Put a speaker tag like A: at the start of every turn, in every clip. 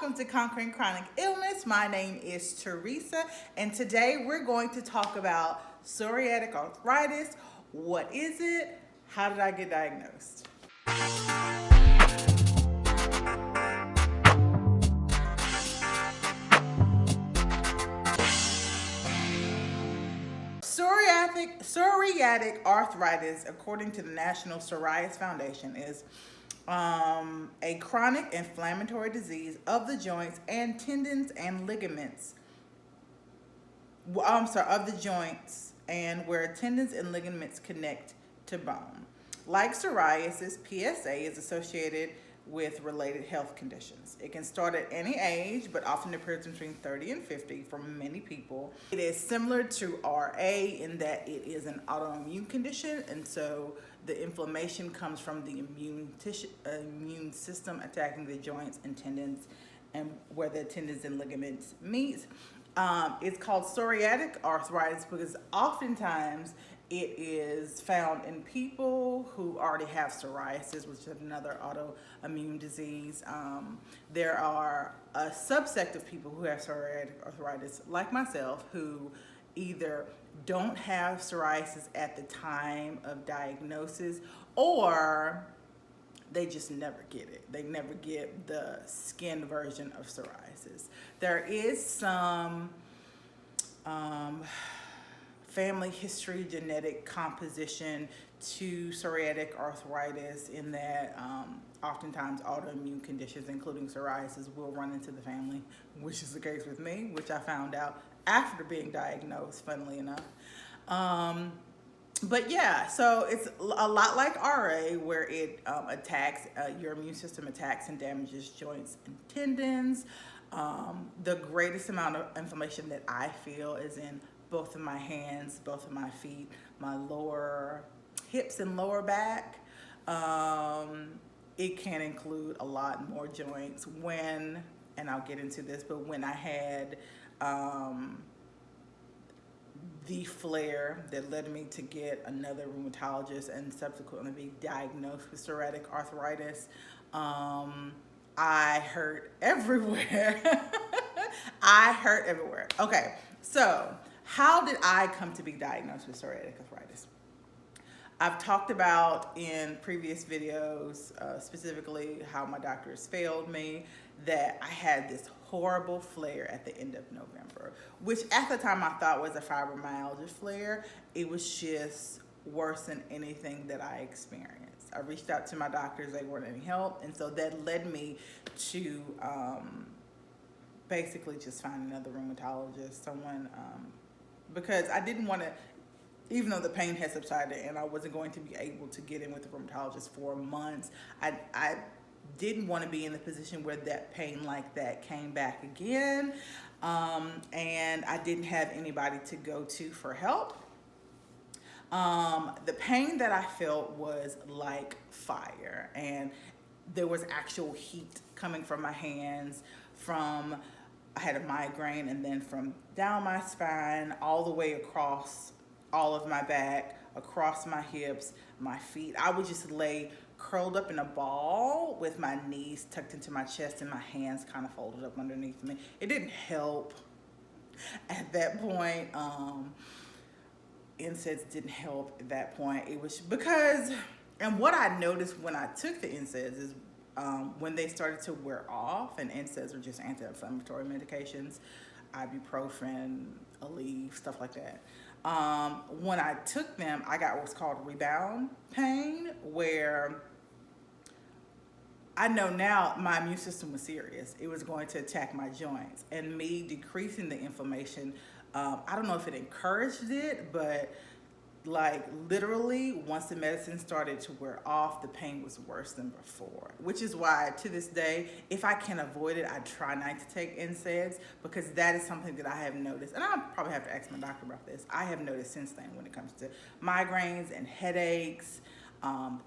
A: welcome to Conquering Chronic Illness. My name is Teresa, and today we're going to talk about psoriatic arthritis. What is it? How did I get diagnosed? Psoriatic arthritis, according to the National Psoriasis Foundation, is a chronic inflammatory disease of the joints and tendons and ligaments. Of the joints and where tendons and ligaments connect to bone. Like psoriasis, PSA is associated with related health conditions. It can start at any age, but often appears between 30 and 50 for many people. It is similar to RA in that it is an autoimmune condition, and so the inflammation comes from the immune system attacking the joints and tendons, and where the tendons and ligaments meet. It's called psoriatic arthritis because oftentimes it is found in people who already have psoriasis, which is another autoimmune disease. There are a subsect of people who have psoriatic arthritis, like myself, who either don't have psoriasis at the time of diagnosis, or they just never get it. They never get the skin version of psoriasis. There is some family history, genetic composition to psoriatic arthritis in that oftentimes autoimmune conditions, including psoriasis, will run into the family, which is the case with me, which I found out after being diagnosed, funnily enough. But yeah, so it's a lot like RA, where it attacks, your immune system attacks and damages joints and tendons. The greatest amount of inflammation that I feel is in both of my hands, both of my feet, my lower hips and lower back. It can include a lot more joints when, and I'll get into this, but when I had the flare that led me to get another rheumatologist and subsequently be diagnosed with psoriatic arthritis, I hurt everywhere. I hurt everywhere. Okay, so how did I come to be diagnosed with psoriatic arthritis? I've talked about in previous videos, specifically how my doctors failed me, that I had this horrible flare at the end of November, which at the time I thought was a fibromyalgia flare. It was just worse than anything that I experienced. I reached out to my doctors, they weren't any help, and so that led me to basically just find another rheumatologist, someone, because I didn't want to, even though the pain had subsided and I wasn't going to be able to get in with the rheumatologist for months, I didn't want to be in the position where that pain like that came back again, and I didn't have anybody to go to for help. The pain that I felt was like fire, and there was actual heat coming from my hands, I had a migraine, and then from down my spine all the way across all of my back, across my hips, my feet. I would just lay curled up in a ball with my knees tucked into my chest and my hands kind of folded up underneath me. It didn't help at that point. NSAIDs didn't help at that point. It was because, and what I noticed when I took the NSAIDs is when they started to wear off, and NSAIDs are just anti-inflammatory medications, ibuprofen, Aleve, stuff like that. When I took them, I got what's called rebound pain, where I know now my immune system was serious. It was going to attack my joints, and me decreasing the inflammation, I don't know if it encouraged it, but like literally once the medicine started to wear off, the pain was worse than before, which is why to this day, if I can avoid it, I try not to take NSAIDs, because that is something that I have noticed, and I'll probably have to ask my doctor about this. I have noticed since then when it comes to migraines and headaches,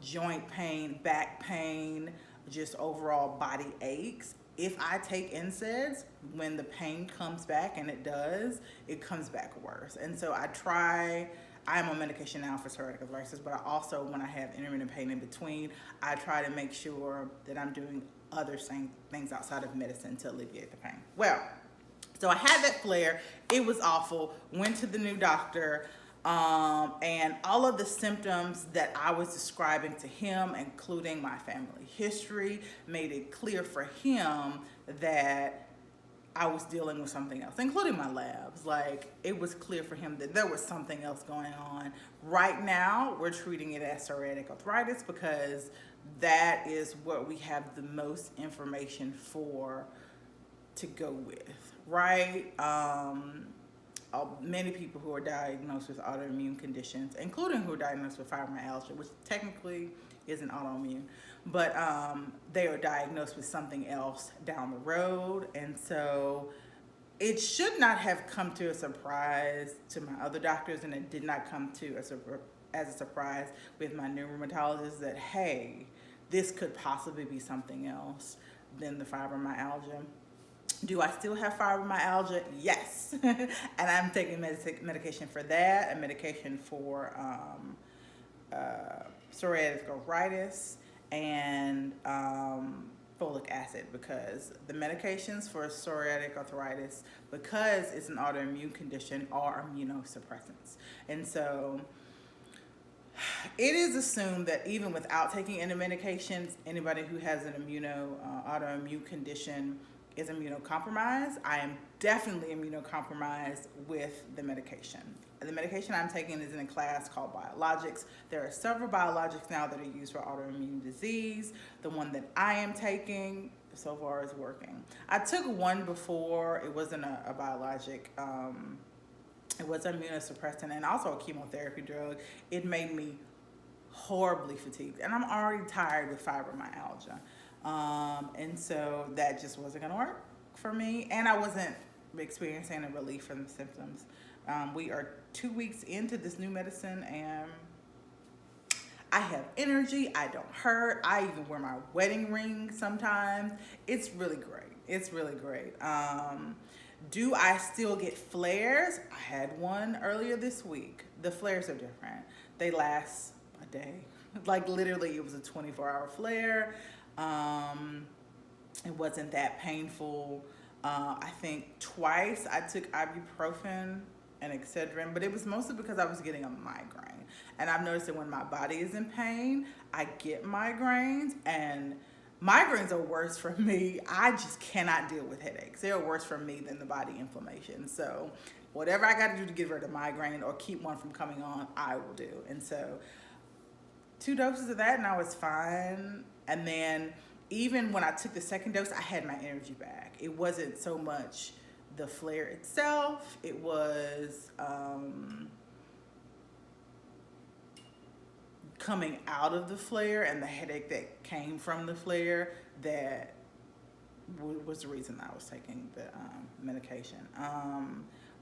A: joint pain, back pain, just overall body aches. If I take NSAIDs, when the pain comes back, and it does, it comes back worse. And so I'm on medication now for psoriatic arthritis, but I also, when I have intermittent pain in between, I try to make sure that I'm doing other things outside of medicine to alleviate the pain. Well, so I had that flare. It was awful. Went to the new doctor. And all of the symptoms that I was describing to him, including my family history, made it clear for him that I was dealing with something else, including my labs. Like, it was clear for him that there was something else going on. Right now, we're treating it as psoriatic arthritis because that is what we have the most information for to go with, right? Many people who are diagnosed with autoimmune conditions, including who are diagnosed with fibromyalgia, which technically isn't autoimmune, but they are diagnosed with something else down the road. And so it should not have come to a surprise to my other doctors, and it did not come to as a surprise with my new rheumatologist that, hey, this could possibly be something else than the fibromyalgia. Do I still have fibromyalgia? Yes. And I'm taking medication for that, and medication for psoriatic arthritis, and folic acid, because the medications for psoriatic arthritis, because it's an autoimmune condition, are immunosuppressants. And so it is assumed that even without taking any medications, anybody who has an autoimmune condition is immunocompromised. I am definitely immunocompromised with the medication. The medication I'm taking is in a class called biologics. There are several biologics now that are used for autoimmune disease. The one that I am taking so far is working. I took one before. It wasn't a biologic. It was immunosuppressant and also a chemotherapy drug. It made me horribly fatigued, and I'm already tired with fibromyalgia. And so that just wasn't going to work for me, and I wasn't experiencing a relief from the symptoms. We are 2 weeks into this new medicine, and I have energy. I don't hurt. I even wear my wedding ring sometimes. It's really great. It's really great. Do I still get flares? I had one earlier this week. The flares are different. They last a day. Like, literally, it was a 24-hour flare. It wasn't that painful. I think twice I took ibuprofen and Excedrin, but it was mostly because I was getting a migraine. And I've noticed that when my body is in pain, I get migraines, and migraines are worse for me. I just cannot deal with headaches. They're worse for me than the body inflammation. So whatever I got to do to get rid of migraine or keep one from coming on, I will do. And so 2 doses of that and I was fine. And then even when I took the second dose, I had my energy back. It wasn't so much the flare itself. It was coming out of the flare and the headache that came from the flare that was the reason I was taking the medication.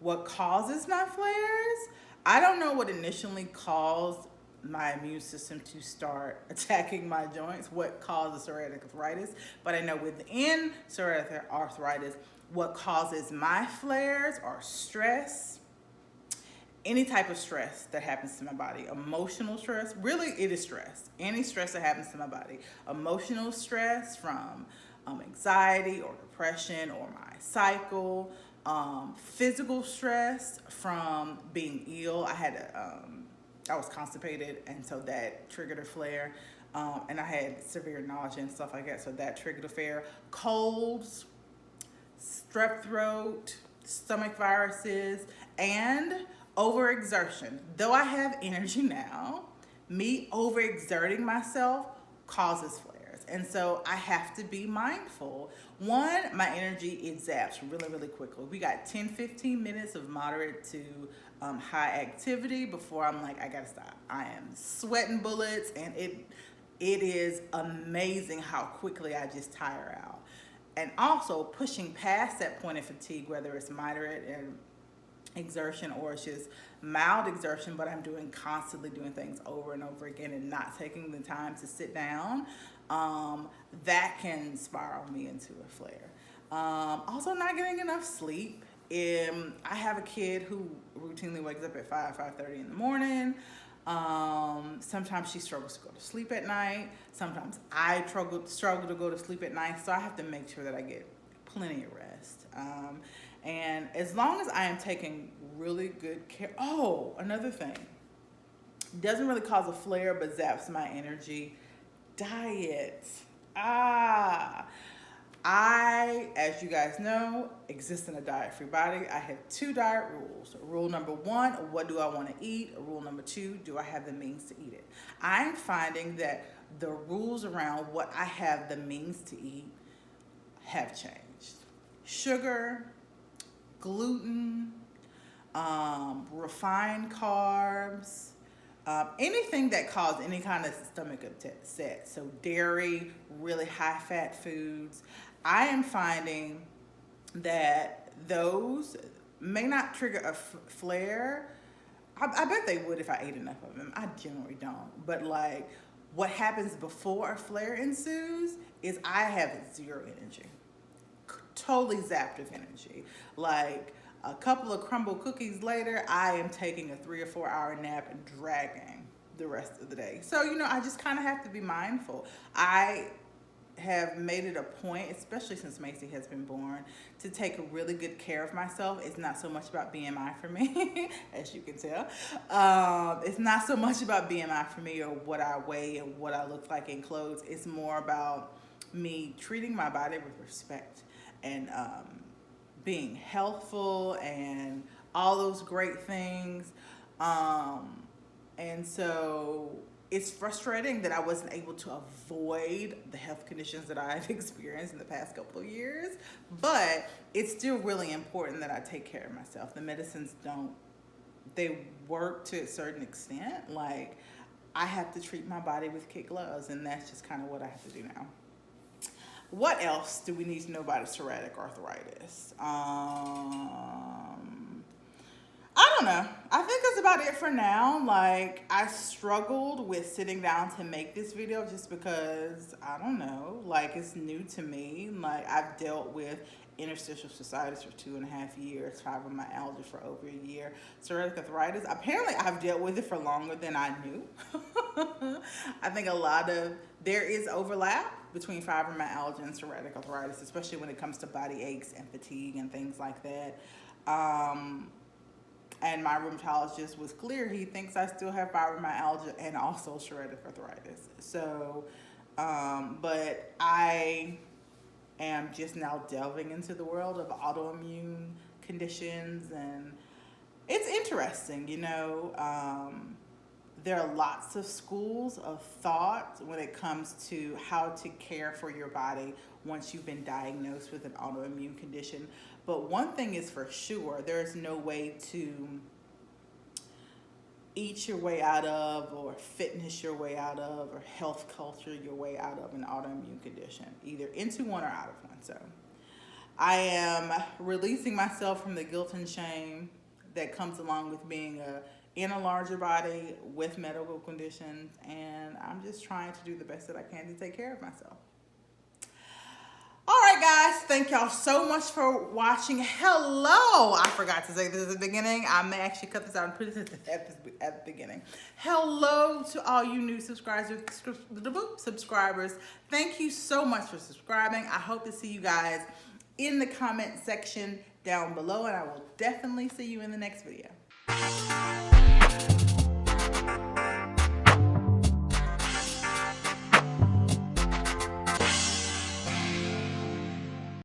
A: What causes my flares? I don't know what initially caused my immune system to start attacking my joints, what causes psoriatic arthritis, but I know within psoriatic arthritis, what causes my flares are stress, any type of stress that happens to my body. Emotional stress, really it is stress. Any stress that happens to my body. Emotional stress from anxiety or depression or my cycle. Physical stress from being ill. I was constipated, and so that triggered a flare. And I had severe nausea and stuff like that, so that triggered a flare. Colds, strep throat, stomach viruses, and overexertion. Though I have energy now, me overexerting myself causes flares. And so I have to be mindful. One, my energy, it zaps really, really quickly. We got 10-15 minutes of moderate to high activity before I'm like, I gotta stop. I am sweating bullets, and it is amazing how quickly I just tire out. And also pushing past that point of fatigue, whether it's moderate and exertion or it's just mild exertion, but I'm constantly doing things over and over again and not taking the time to sit down, that can spiral me into a flare. Also not getting enough sleep. I have a kid who routinely wakes up at 5:30 in the morning. Sometimes she struggles to go to sleep at night. Sometimes I struggle to go to sleep at night. So I have to make sure that I get plenty of rest. And as long as I am taking really good care. Oh, another thing. Doesn't really cause a flare, but zaps my energy. Diet. I, as you guys know, exist in a diet-free body. I have 2 diet rules. Rule number 1, what do I want to eat? Rule number 2, do I have the means to eat it? I'm finding that the rules around what I have the means to eat have changed. Sugar, gluten, refined carbs, anything that caused any kind of stomach upset. So dairy, really high-fat foods. I am finding that those may not trigger a flare. I bet they would if I ate enough of them. I generally don't. But like what happens before a flare ensues is I have 0 energy. Totally zapped of energy. Like a couple of crumble cookies later, I am taking a 3 or 4 hour nap and dragging the rest of the day. So, I just kind of have to be mindful. I have made it a point, especially since Macy has been born, to take really good care of myself. It's not so much about BMI for me, as you can tell. It's not so much about BMI for me or what I weigh and what I look like in clothes. It's more about me treating my body with respect and being healthful and all those great things. And so it's frustrating that I wasn't able to avoid the health conditions that I've experienced in the past couple of years, but it's still really important that I take care of myself. The medicines they work to a certain extent. Like I have to treat my body with kid gloves, and that's just kind of what I have to do now. What else do we need to know about psoriatic arthritis? I don't know. I think that's about it for now. Like, I struggled with sitting down to make this video just because, I don't know, like, it's new to me. Like, I've dealt with interstitiialcystitis for 2.5 years, fibromyalgia for over a year, psoriatic arthritis. Apparently, I've dealt with it for longer than I knew. I think there is overlap between fibromyalgia and psoriatic arthritis, especially when it comes to body aches and fatigue and things like that. And my rheumatologist was clear. He thinks I still have fibromyalgia and also psoriatic arthritis. So, but I am just now delving into the world of autoimmune conditions, and it's interesting, there are lots of schools of thought when it comes to how to care for your body once you've been diagnosed with an autoimmune condition. But one thing is for sure, there's no way to eat your way out of, or fitness your way out of, or health culture your way out of an autoimmune condition, either into one or out of one. So I am releasing myself from the guilt and shame that comes along with being in a larger body with medical conditions, and I'm just trying to do the best that I can to take care of myself. All right, guys, thank y'all so much for watching. Hello, I forgot to say this at the beginning. I may actually cut this out and put it at the beginning. Hello to all you new subscribers. Thank you so much for subscribing. I hope to see you guys in the comment section down below, and I will definitely see you in the next video.